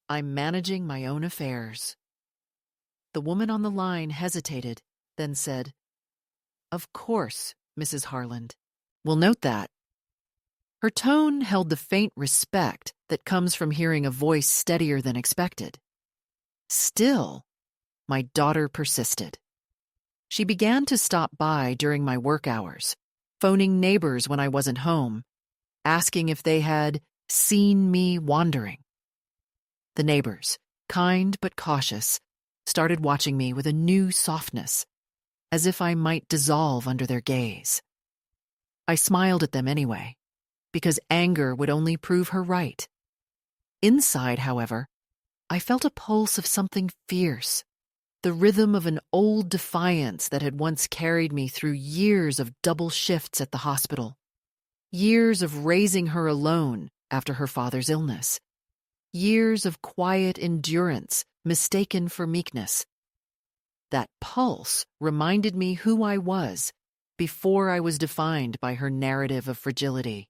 "I'm managing my own affairs." The woman on the line hesitated, then said, "Of course, Mrs. Harland. We'll note that." Her tone held the faint respect that comes from hearing a voice steadier than expected. Still, my daughter persisted. She began to stop by during my work hours, phoning neighbors when I wasn't home, asking if they had seen me wandering. The neighbors, kind but cautious, started watching me with a new softness, as if I might dissolve under their gaze. I smiled at them anyway, because anger would only prove her right. Inside, however, I felt a pulse of something fierce, the rhythm of an old defiance that had once carried me through years of double shifts at the hospital, years of raising her alone after her father's illness, years of quiet endurance mistaken for meekness. That pulse reminded me who I was before I was defined by her narrative of fragility.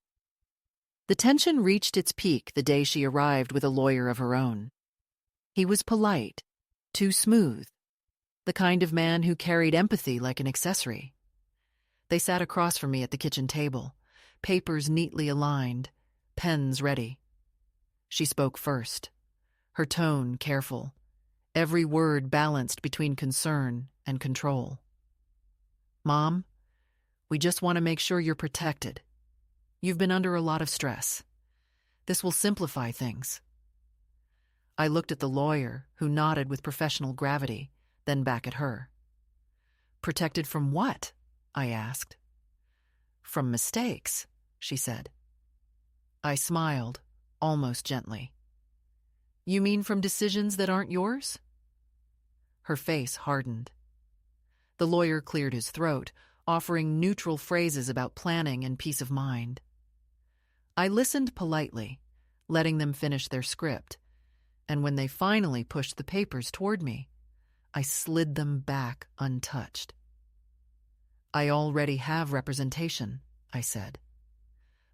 The tension reached its peak the day she arrived with a lawyer of her own. He was polite, too smooth, the kind of man who carried empathy like an accessory. They sat across from me at the kitchen table, papers neatly aligned, pens ready. She spoke first, her tone careful, every word balanced between concern and control. "Mom, we just want to make sure you're protected. You've been under a lot of stress. This will simplify things." I looked at the lawyer, who nodded with professional gravity, then back at her. "Protected from what?" I asked. "From mistakes," she said. I smiled, almost gently. "You mean from decisions that aren't yours?" Her face hardened. The lawyer cleared his throat, offering neutral phrases about planning and peace of mind. I listened politely, letting them finish their script, and when they finally pushed the papers toward me, I slid them back untouched. "I already have representation," I said.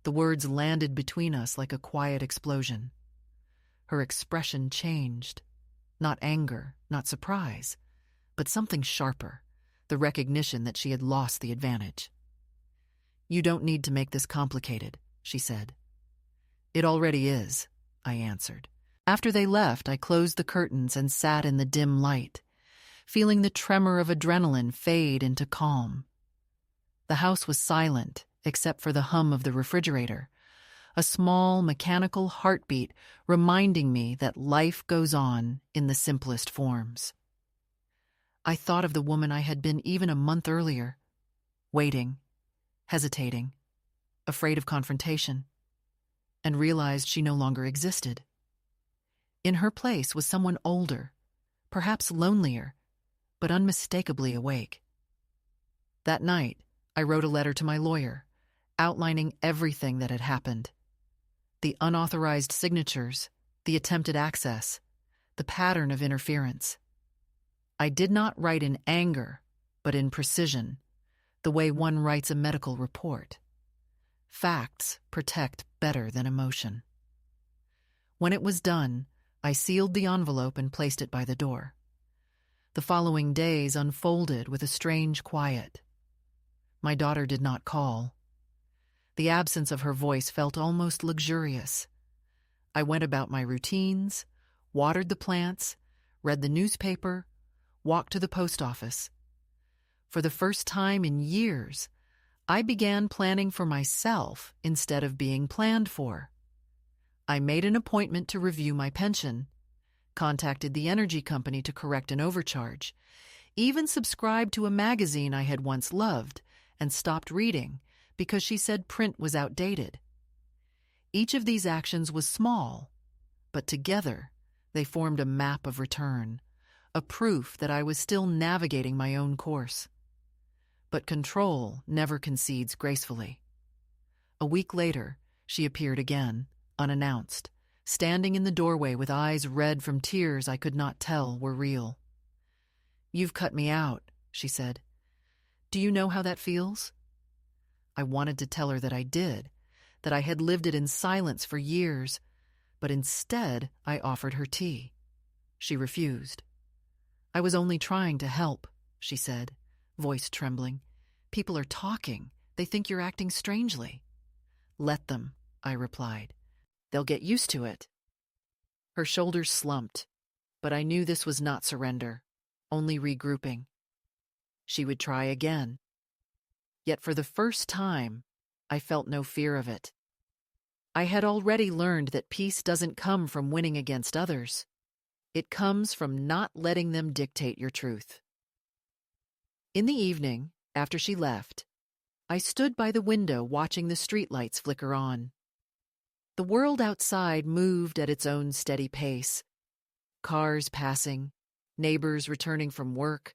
The words landed between us like a quiet explosion. Her expression changed. Not anger, not surprise, but something sharper, the recognition that she had lost the advantage. "You don't need to make this complicated," she said. "It already is," I answered. After they left, I closed the curtains and sat in the dim light, feeling the tremor of adrenaline fade into calm. The house was silent, except for the hum of the refrigerator, a small mechanical heartbeat reminding me that life goes on in the simplest forms. I thought of the woman I had been even a month earlier, waiting, hesitating, afraid of confrontation, and realized she no longer existed. In her place was someone older, perhaps lonelier, but unmistakably awake. That night, I wrote a letter to my lawyer, outlining everything that had happened. The unauthorized signatures, the attempted access, the pattern of interference. I did not write in anger, but in precision, the way one writes a medical report. Facts protect better than emotion. When it was done, I sealed the envelope and placed it by the door. The following days unfolded with a strange quiet. My daughter did not call. The absence of her voice felt almost luxurious. I went about my routines, watered the plants, read the newspaper, walked to the post office. For the first time in years, I began planning for myself instead of being planned for. I made an appointment to review my pension, contacted the energy company to correct an overcharge, even subscribed to a magazine I had once loved and stopped reading because she said print was outdated. Each of these actions was small, but together they formed a map of return, a proof that I was still navigating my own course. But control never concedes gracefully. A week later, she appeared again, unannounced, standing in the doorway with eyes red from tears I could not tell were real. "You've cut me out," she said. "Do you know how that feels?" I wanted to tell her that I did, that I had lived it in silence for years, but instead I offered her tea. She refused. "I was only trying to help," she said, voice trembling. "People are talking. They think you're acting strangely." "Let them," I replied. "They'll get used to it." Her shoulders slumped, but I knew this was not surrender, only regrouping. She would try again. Yet for the first time, I felt no fear of it. I had already learned that peace doesn't come from winning against others. It comes from not letting them dictate your truth. In the evening, after she left, I stood by the window watching the streetlights flicker on. The world outside moved at its own steady pace. Cars passing, neighbors returning from work,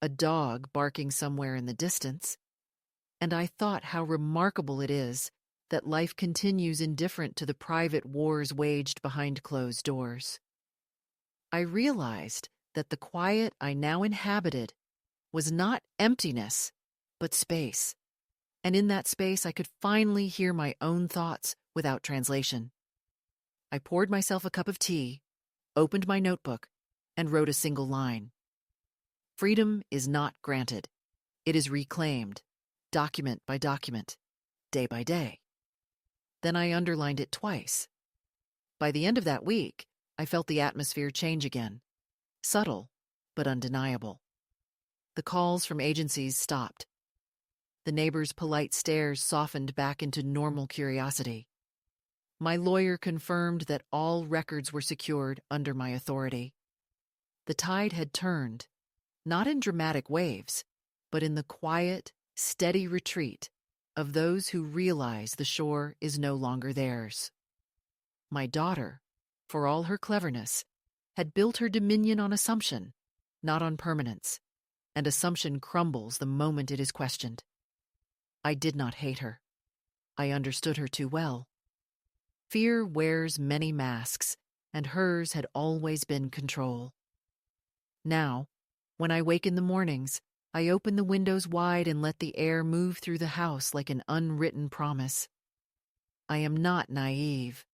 a dog barking somewhere in the distance. And I thought how remarkable it is that life continues indifferent to the private wars waged behind closed doors. I realized that the quiet I now inhabited was not emptiness, but space. And in that space I could finally hear my own thoughts without translation. I poured myself a cup of tea, opened my notebook, and wrote a single line. Freedom is not granted. It is reclaimed, document by document, day by day. Then I underlined it twice. By the end of that week, I felt the atmosphere change again. Subtle, but undeniable. The calls from agencies stopped. The neighbors' polite stares softened back into normal curiosity. My lawyer confirmed that all records were secured under my authority. The tide had turned, not in dramatic waves, but in the quiet, steady retreat of those who realize the shore is no longer theirs. My daughter, for all her cleverness, had built her dominion on assumption, not on permanence, and assumption crumbles the moment it is questioned. I did not hate her. I understood her too well. Fear wears many masks, and hers had always been control. Now, when I wake in the mornings, I open the windows wide and let the air move through the house like an unwritten promise. I am not naive.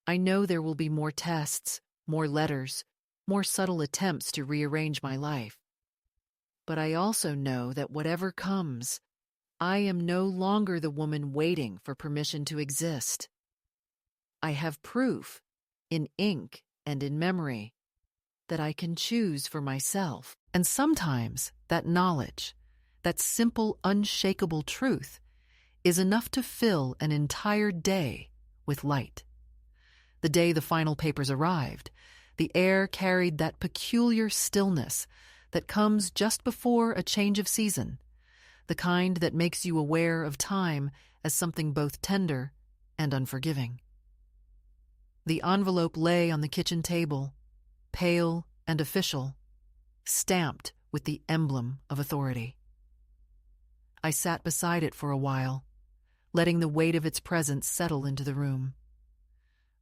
I know there will be more tests, more letters, more subtle attempts to rearrange my life. But I also know that whatever comes, I am no longer the woman waiting for permission to exist. I have proof, in ink and in memory, that I can choose for myself. And sometimes that knowledge, that simple, unshakable truth, is enough to fill an entire day with light. The day the final papers arrived, the air carried that peculiar stillness that comes just before a change of season, the kind that makes you aware of time as something both tender and unforgiving. The envelope lay on the kitchen table, pale and official, stamped with the emblem of authority. I sat beside it for a while, letting the weight of its presence settle into the room.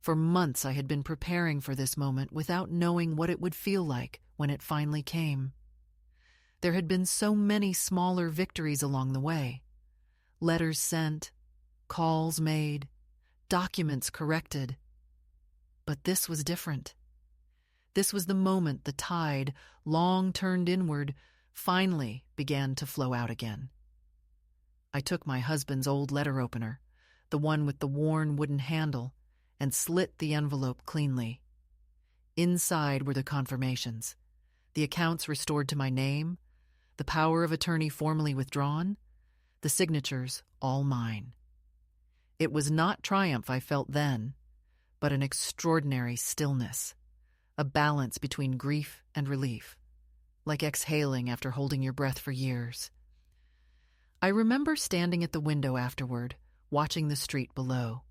For months I had been preparing for this moment without knowing what it would feel like when it finally came. There had been so many smaller victories along the way. Letters sent, calls made, documents corrected. But this was different. This was the moment the tide, long turned inward, finally began to flow out again. I took my husband's old letter opener, the one with the worn wooden handle, and slit the envelope cleanly. Inside were the confirmations, the accounts restored to my name, the power of attorney formally withdrawn, the signatures all mine. It was not triumph I felt then, but an extraordinary stillness, a balance between grief and relief, like exhaling after holding your breath for years. I remember standing at the window afterward, watching the street below.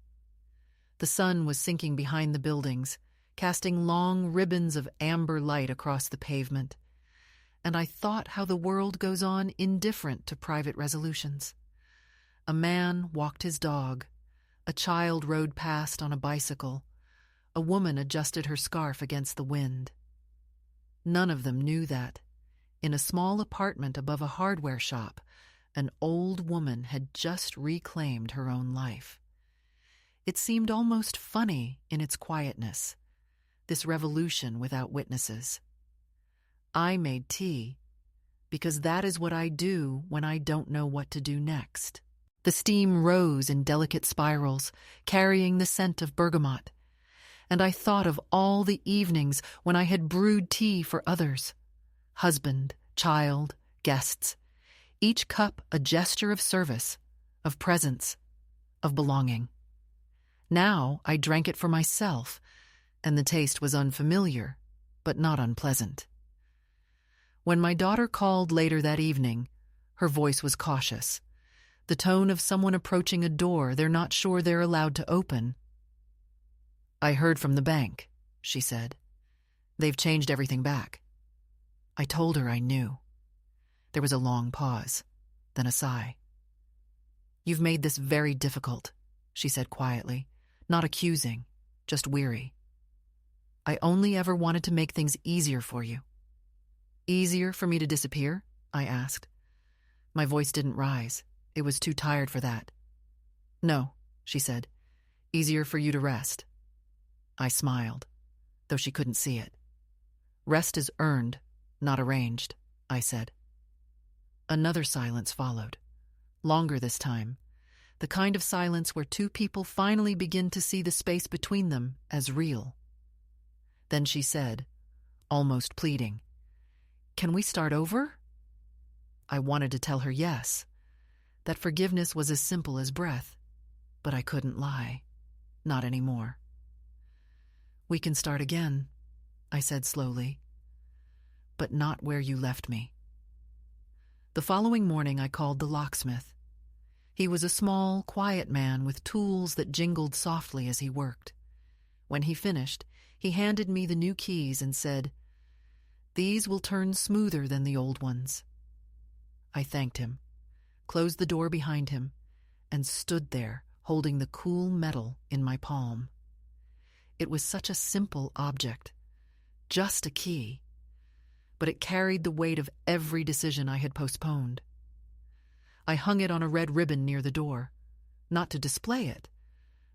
The sun was sinking behind the buildings, casting long ribbons of amber light across the pavement, and I thought how the world goes on indifferent to private resolutions. A man walked his dog, a child rode past on a bicycle, a woman adjusted her scarf against the wind. None of them knew that, in a small apartment above a hardware shop, an old woman had just reclaimed her own life. It seemed almost funny in its quietness, this revolution without witnesses. I made tea, because that is what I do when I don't know what to do next. The steam rose in delicate spirals, carrying the scent of bergamot, and I thought of all the evenings when I had brewed tea for others, husband, child, guests, each cup a gesture of service, of presence, of belonging. Now I drank it for myself, and the taste was unfamiliar, but not unpleasant. When my daughter called later that evening, her voice was cautious, the tone of someone approaching a door they're not sure they're allowed to open. "I heard from the bank," she said. "They've changed everything back." I told her I knew. There was a long pause, then a sigh. "You've made this very difficult," she said quietly, not accusing, just weary. "I only ever wanted to make things easier for you." "Easier for me to disappear?" I asked. My voice didn't rise. It was too tired for that. "No," she said. "Easier for you to rest." I smiled, though she couldn't see it. "Rest is earned, not arranged," I said. Another silence followed, longer this time, the kind of silence where two people finally begin to see the space between them as real. Then she said, almost pleading, "Can we start over?" I wanted to tell her yes, that forgiveness was as simple as breath, but I couldn't lie, not anymore. "We can start again," I said slowly, "but not where you left me." The following morning I called the locksmith. He was a small, quiet man with tools that jingled softly as he worked. When he finished, he handed me the new keys and said, "These will turn smoother than the old ones." I thanked him, closed the door behind him, and stood there holding the cool metal in my palm. It was such a simple object, just a key, but it carried the weight of every decision I had postponed. I hung it on a red ribbon near the door, not to display it,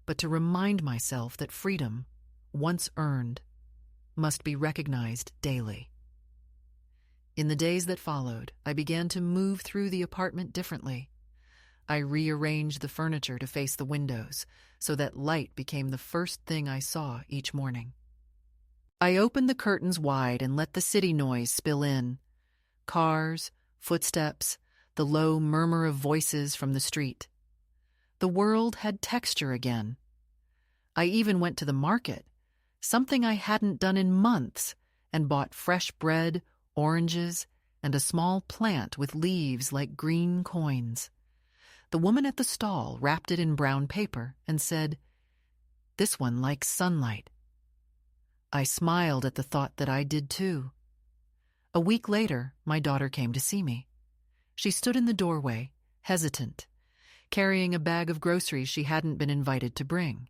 but to remind myself that freedom, once earned, must be recognized daily. In the days that followed, I began to move through the apartment differently. I rearranged the furniture to face the windows so that light became the first thing I saw each morning. I opened the curtains wide and let the city noise spill in. Cars, footsteps, the low murmur of voices from the street. The world had texture again. I even went to the market, something I hadn't done in months, and bought fresh bread, oranges, and a small plant with leaves like green coins. The woman at the stall wrapped it in brown paper and said, "This one likes sunlight." I smiled at the thought that I did too. A week later, my daughter came to see me. She stood in the doorway, hesitant, carrying a bag of groceries she hadn't been invited to bring.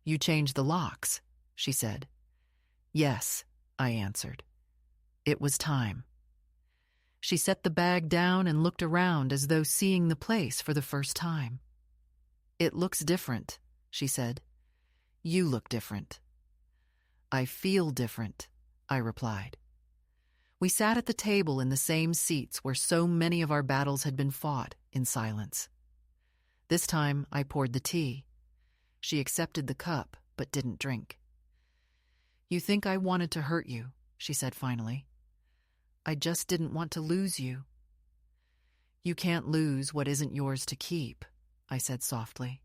"You changed the locks," she said. "Yes," I answered. It was time. She set the bag down and looked around as though seeing the place for the first time. "It looks different," she said. "You look different." "I feel different," I replied. We sat at the table in the same seats where so many of our battles had been fought, in silence. This time I poured the tea. She accepted the cup, but didn't drink. "You think I wanted to hurt you," she said finally. "I just didn't want to lose you." "You can't lose what isn't yours to keep," I said softly.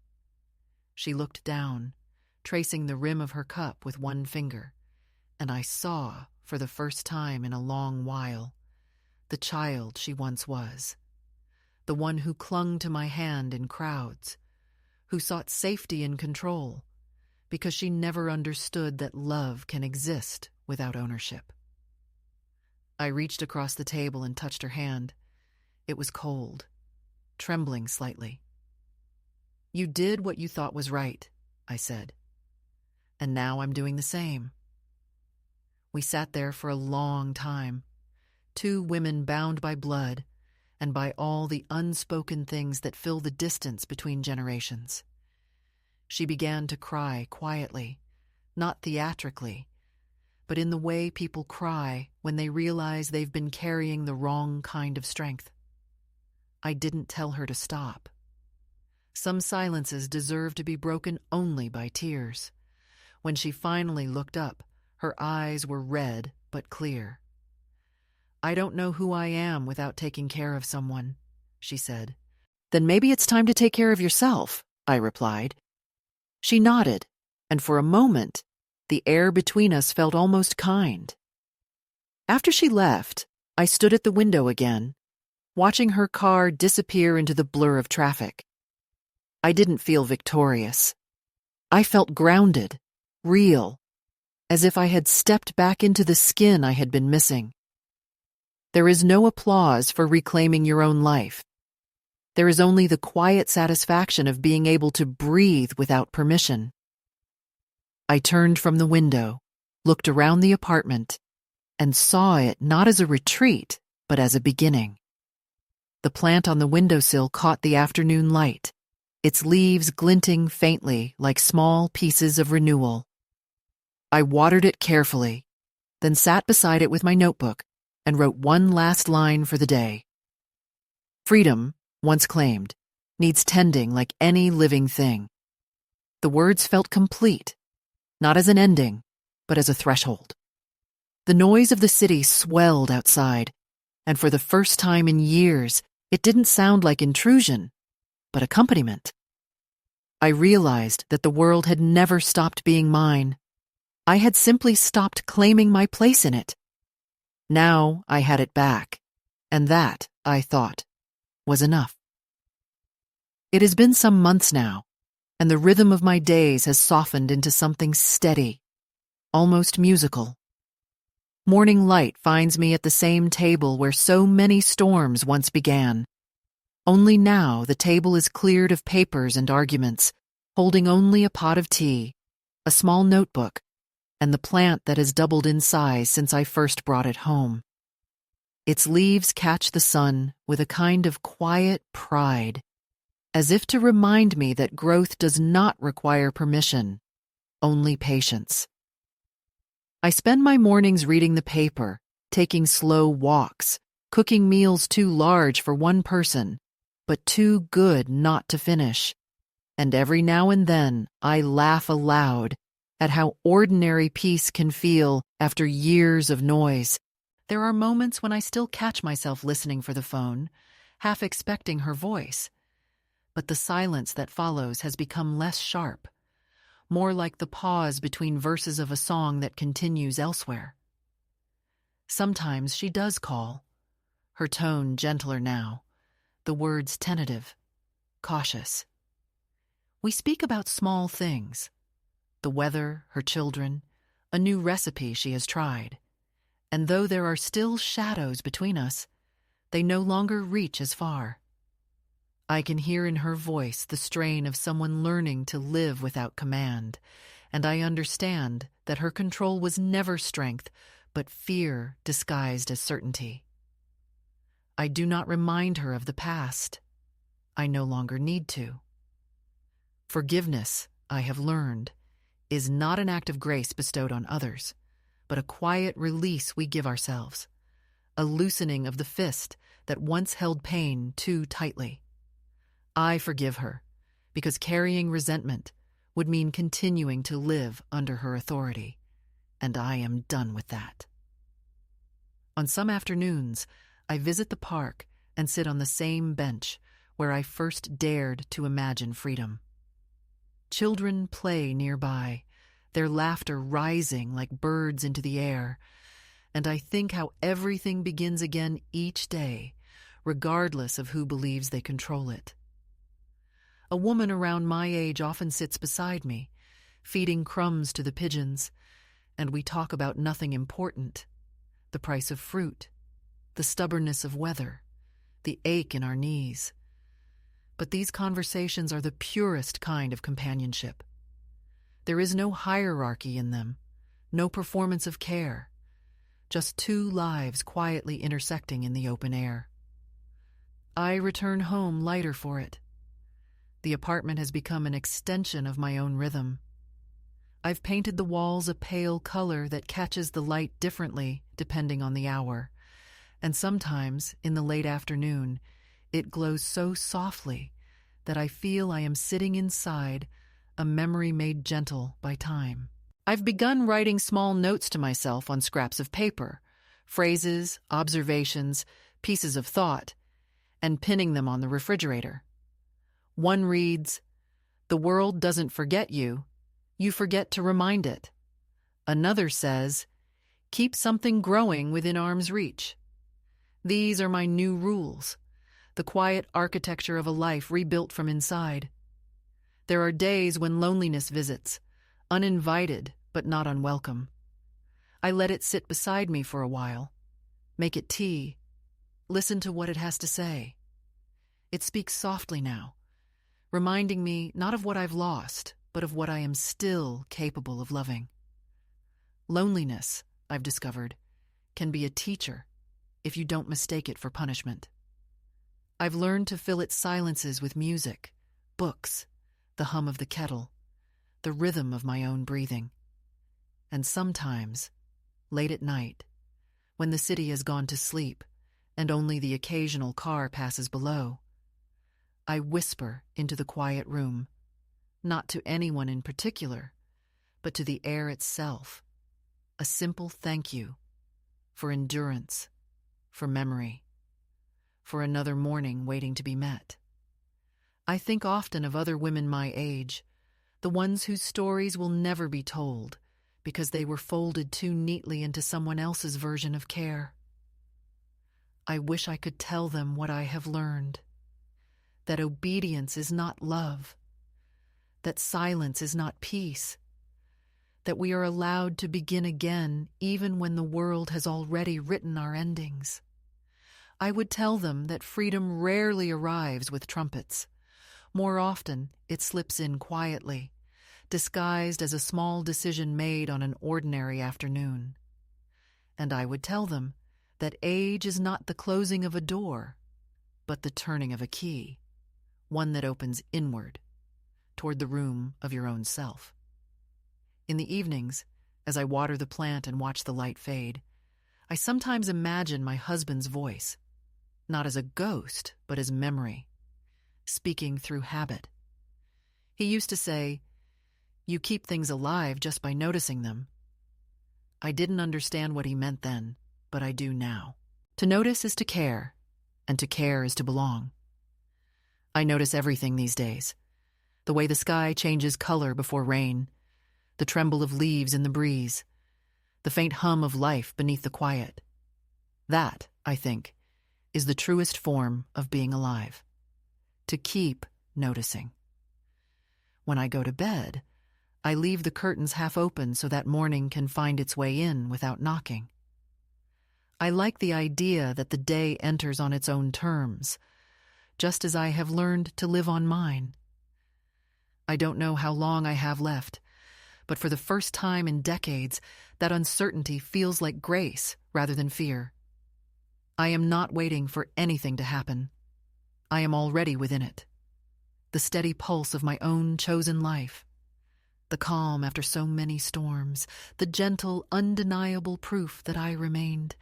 She looked down, tracing the rim of her cup with one finger, and I saw, for the first time in a long while, the child she once was, the one who clung to my hand in crowds, who sought safety and control, because she never understood that love can exist without ownership. I reached across the table and touched her hand. It was cold, trembling slightly. "You did what you thought was right," I said. "And now I'm doing the same." We sat there for a long time, two women bound by blood and by all the unspoken things that fill the distance between generations. She began to cry quietly, not theatrically, but in the way people cry when they realize they've been carrying the wrong kind of strength. I didn't tell her to stop. Some silences deserve to be broken only by tears. When she finally looked up, her eyes were red but clear. "I don't know who I am without taking care of someone," she said. "Then maybe it's time to take care of yourself," I replied. She nodded, and for a moment, the air between us felt almost kind. After she left, I stood at the window again, watching her car disappear into the blur of traffic. I didn't feel victorious. I felt grounded, real, as if I had stepped back into the skin I had been missing. There is no applause for reclaiming your own life. There is only the quiet satisfaction of being able to breathe without permission. I turned from the window, looked around the apartment, and saw it not as a retreat, but as a beginning. The plant on the windowsill caught the afternoon light, its leaves glinting faintly like small pieces of renewal. I watered it carefully, then sat beside it with my notebook and wrote one last line for the day. Freedom, once claimed, needs tending like any living thing. The words felt complete, not as an ending, but as a threshold. The noise of the city swelled outside, and for the first time in years, it didn't sound like intrusion, but accompaniment. I realized that the world had never stopped being mine. I had simply stopped claiming my place in it. Now I had it back, and that, I thought, was enough. It has been some months now, and the rhythm of my days has softened into something steady, almost musical. Morning light finds me at the same table where so many storms once began. Only now the table is cleared of papers and arguments, holding only a pot of tea, a small notebook, and the plant that has doubled in size since I first brought it home. Its leaves catch the sun with a kind of quiet pride, as if to remind me that growth does not require permission, only patience. I spend my mornings reading the paper, taking slow walks, cooking meals too large for one person, but too good not to finish. And every now and then I laugh aloud at how ordinary peace can feel after years of noise. There are moments when I still catch myself listening for the phone, half expecting her voice. But the silence that follows has become less sharp, more like the pause between verses of a song that continues elsewhere. Sometimes she does call, her tone gentler now, the words tentative, cautious. We speak about small things, the weather, her children, a new recipe she has tried. And though there are still shadows between us, they no longer reach as far. I can hear in her voice the strain of someone learning to live without command, and I understand that her control was never strength, but fear disguised as certainty. I do not remind her of the past. I no longer need to. Forgiveness, I have learned, is not an act of grace bestowed on others, but a quiet release we give ourselves, a loosening of the fist that once held pain too tightly. I forgive her, because carrying resentment would mean continuing to live under her authority, and I am done with that. On some afternoons, I visit the park and sit on the same bench where I first dared to imagine freedom. Children play nearby, their laughter rising like birds into the air, and I think how everything begins again each day, regardless of who believes they control it. A woman around my age often sits beside me, feeding crumbs to the pigeons, and we talk about nothing important: the price of fruit, the stubbornness of weather, the ache in our knees. But these conversations are the purest kind of companionship. There is no hierarchy in them, no performance of care, just two lives quietly intersecting in the open air. I return home lighter for it. The apartment has become an extension of my own rhythm. I've painted the walls a pale color that catches the light differently depending on the hour, and sometimes, in the late afternoon, it glows so softly that I feel I am sitting inside a memory made gentle by time. I've begun writing small notes to myself on scraps of paper, phrases, observations, pieces of thought, and pinning them on the refrigerator. One reads, "The world doesn't forget you, you forget to remind it." Another says, "Keep something growing within arm's reach." These are my new rules, the quiet architecture of a life rebuilt from inside. There are days when loneliness visits, uninvited but not unwelcome. I let it sit beside me for a while, make it tea, listen to what it has to say. It speaks softly now, reminding me not of what I've lost, but of what I am still capable of loving. Loneliness, I've discovered, can be a teacher if you don't mistake it for punishment. I've learned to fill its silences with music, books, the hum of the kettle, the rhythm of my own breathing. And sometimes, late at night, when the city has gone to sleep and only the occasional car passes below, I whisper into the quiet room, not to anyone in particular, but to the air itself, a simple thank you for endurance, for memory, for another morning waiting to be met. I think often of other women my age, the ones whose stories will never be told because they were folded too neatly into someone else's version of care. I wish I could tell them what I have learned: that obedience is not love, that silence is not peace, that we are allowed to begin again even when the world has already written our endings. I would tell them that freedom rarely arrives with trumpets. More often, it slips in quietly, disguised as a small decision made on an ordinary afternoon. And I would tell them that age is not the closing of a door, but the turning of a key, one that opens inward, toward the room of your own self. In the evenings, as I water the plant and watch the light fade, I sometimes imagine my husband's voice, not as a ghost, but as memory, speaking through habit. He used to say, "You keep things alive just by noticing them." I didn't understand what he meant then, but I do now. To notice is to care, and to care is to belong. I notice everything these days: the way the sky changes color before rain, the tremble of leaves in the breeze, the faint hum of life beneath the quiet. That, I think, is the truest form of being alive: to keep noticing. When I go to bed, I leave the curtains half open so that morning can find its way in without knocking. I like the idea that the day enters on its own terms, just as I have learned to live on mine. I don't know how long I have left, but for the first time in decades, that uncertainty feels like grace rather than fear. I am not waiting for anything to happen. I am already within it. The steady pulse of my own chosen life. The calm after so many storms. The gentle, undeniable proof that I remained